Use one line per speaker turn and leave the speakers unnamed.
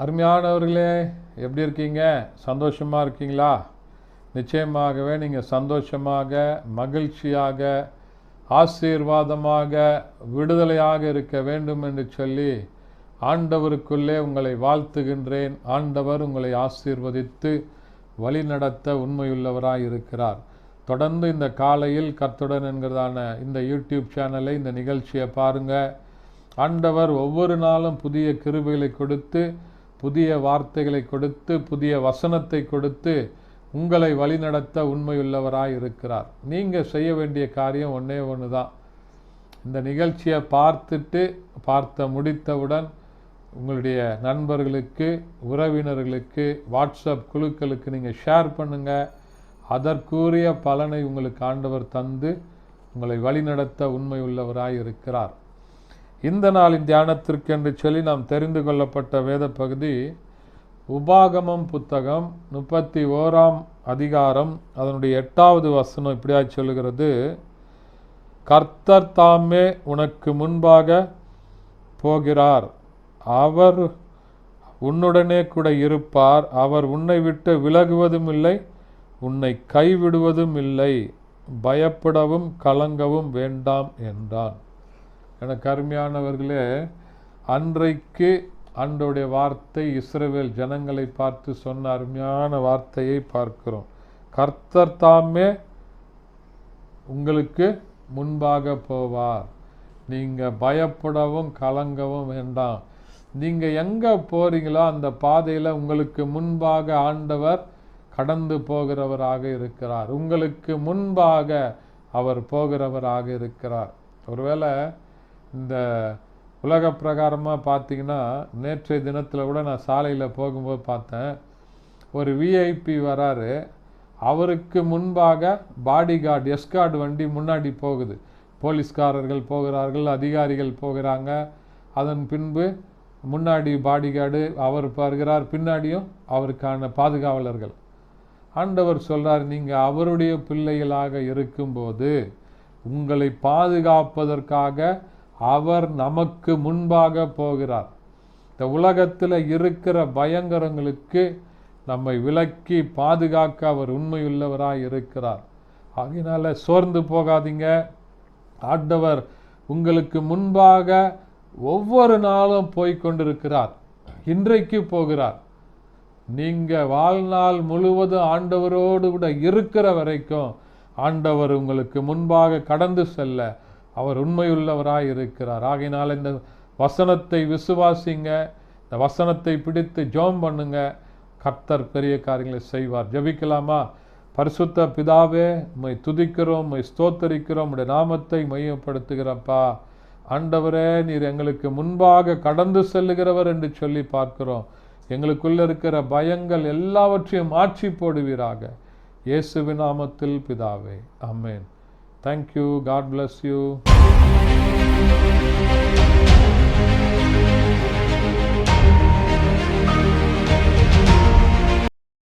அருமையானவர்களே, எப்படி இருக்கீங்க? சந்தோஷமாக இருக்கீங்களா? நிச்சயமாகவே நீங்கள் சந்தோஷமாக, மகிழ்ச்சியாக, ஆசீர்வாதமாக, விடுதலையாக இருக்க வேண்டும் என்று சொல்லி ஆண்டவருக்குள்ளே உங்களை வாழ்த்துகின்றேன். ஆண்டவர் உங்களை ஆசீர்வதித்து வழிநடத்த உண்மையுள்ளவராய் இருக்கிறார். தொடர்ந்து இந்த காலையில் கர்த்தருடன் என்கிறதான இந்த யூடியூப் சேனலை, இந்த நிகழ்ச்சியை பாருங்கள். ஆண்டவர் ஒவ்வொரு நாளும் புதிய கிருபைகளை கொடுத்து, புதிய வார்த்தைகளை கொடுத்து, புதிய வசனத்தை கொடுத்து உங்களை வழிநடத்த உண்மையுள்ளவராய் இருக்கிறார். நீங்கள் செய்ய வேண்டிய காரியம் ஒன்றே ஒன்று தான். இந்த நிகழ்ச்சியை பார்த்து முடித்தவுடன் உங்களுடைய நண்பர்களுக்கு, உறவினர்களுக்கு, வாட்ஸ்அப் குழுக்களுக்கு நீங்கள் ஷேர் பண்ணுங்கள். அதற்குரிய பலனை உங்களுக்கு ஆண்டவர் தந்து உங்களை வழிநடத்த உண்மையுள்ளவராய் இருக்கிறார். இந்த நாளின் தியானத்திற்கு என்று சொல்லி நாம் தெரிந்து கொள்ளப்பட்ட வேத பகுதி உபாகமம் புத்தகம் 31ஆம் அதிகாரம் அதனுடைய 8வது வசனம் இப்படியா சொல்லுகிறது: கர்த்தர் தாமே உனக்கு முன்பாக போகிறார், அவர் உன்னுடனே கூட இருப்பார், அவர் உன்னை விட்டு விலகுவதும் இல்லை, உன்னை கைவிடுவதும் இல்லை, பயப்படவும் கலங்கவும் வேண்டாம் என்றான். எனக்கு அருமையானவர்களே, அன்றைக்கு ஆண்டவருடைய வார்த்தை இஸ்ரவேல் ஜனங்களை பார்த்து சொன்ன அருமையான வார்த்தையை பார்க்கிறோம். கர்த்தர் தாமே உங்களுக்கு முன்பாக போவார், நீங்கள் பயப்படவும் கலங்கவும் வேண்டாம். நீங்கள் எங்கே போகிறீங்களோ அந்த பாதையில் உங்களுக்கு முன்பாக ஆண்டவர் கடந்து போகிறவராக இருக்கிறார். உங்களுக்கு முன்பாக அவர் போகிறவராக இருக்கிறார். ஒருவேளை இந்த உலக பிரகாரமாக பார்த்தீங்கன்னா, நேற்றைய தினத்தில் கூட நான் சாலையில் போகும்போது பார்த்தேன், ஒரு விஐபி வராரு, அவருக்கு முன்பாக பாடிகார்டு, எஸ்கார்டு வண்டி முன்னாடி போகுது. போலீஸ்காரர்கள் போகிறார்கள், அதிகாரிகள் போகிறாங்க. அதன் பின்பு முன்னாடி பாடிகார்டு அவர் வருகிறார், பின்னாடியும் அவருக்கான பாதுகாவலர்கள். ஆண்டவர் சொல்கிறார், நீங்கள் அவருடைய பிள்ளைகளாக இருக்கும்போது உங்களை பாதுகாப்பதற்காக அவர் நமக்கு முன்பாக போகிறார். இந்த உலகத்தில் இருக்கிற பயங்கரங்களுக்கு நம்மை விலக்கி பாதுகாக்க அவர் உண்மையுள்ளவராய் இருக்கிறார். ஆகையினால சோர்ந்து போகாதீங்க. ஆண்டவர் உங்களுக்கு முன்பாக ஒவ்வொரு நாளும் போய்கொண்டிருக்கிறார். இன்றைக்கு போகிறார். நீங்கள் வாழ்நாள் முழுவதும் ஆண்டவரோடு கூட இருக்கிற வரைக்கும் ஆண்டவர் உங்களுக்கு முன்பாக கடந்து செல்ல அவர் உண்மையுள்ளவராய் இருக்கிறார். ஆகையினால் இந்த வசனத்தை விசுவாசிங்க, இந்த வசனத்தை பிடித்து ஜெபம் பண்ணுங்க. கர்த்தர் பெரிய காரியங்களை செய்வார். ஜெபிக்கலாமா? பரிசுத்த பிதாவே, உம்மை துதிக்கிறோம், உம்மை ஸ்தோத்தரிக்கிறோம், உம்முடைய நாமத்தை மையப்படுத்துகிறப்பா. ஆண்டவரே, நீர் எங்களுக்கு முன்பாக கடந்து செல்லுகிறவர் என்று சொல்லி பார்க்கிறோம். எங்களுக்குள்ள இருக்கிற பயங்கள் எல்லாவற்றையும் மாற்றி போடுவீராக. இயேசுவின் நாமத்தில் பிதாவே, ஆமென். Thank you. God bless you.